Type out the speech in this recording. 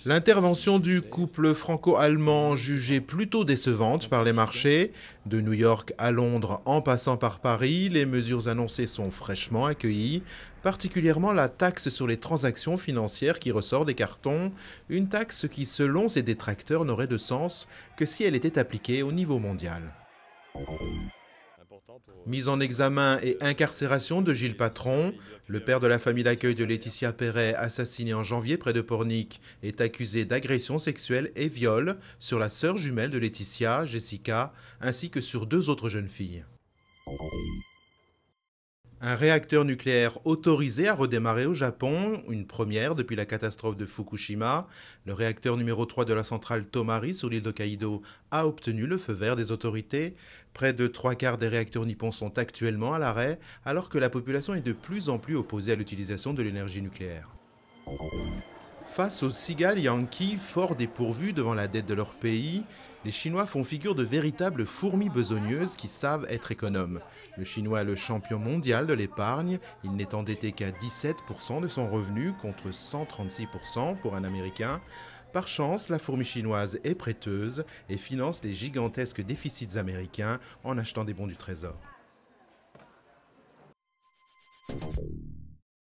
L'intervention du couple franco-allemand jugée plutôt décevante par les marchés, de New York à Londres en passant par Paris, les mesures annoncées sont fraîchement accueillies, particulièrement la taxe sur les transactions financières qui ressort des cartons, une taxe qui selon ses détracteurs n'aurait de sens que si elle était appliquée au niveau mondial. Mise en examen et incarcération de Gilles Patron, le père de la famille d'accueil de Laetitia Perret, assassiné en janvier près de Pornic, est accusé d'agression sexuelle et viol sur la sœur jumelle de Laetitia, Jessica, ainsi que sur 2 autres jeunes filles. Un réacteur nucléaire autorisé à redémarrer au Japon, une première depuis la catastrophe de Fukushima. Le réacteur numéro 3 de la centrale Tomari sur l'île d'Hokkaido a obtenu le feu vert des autorités. Près de 3/4 des réacteurs nippons sont actuellement à l'arrêt, alors que la population est de plus en plus opposée à l'utilisation de l'énergie nucléaire. Face aux cigales yankees, fort dépourvus devant la dette de leur pays, les Chinois font figure de véritables fourmis besogneuses qui savent être économes. Le Chinois est le champion mondial de l'épargne, il n'est endetté qu'à 17% de son revenu contre 136% pour un Américain. Par chance, la fourmi chinoise est prêteuse et finance les gigantesques déficits américains en achetant des bons du trésor.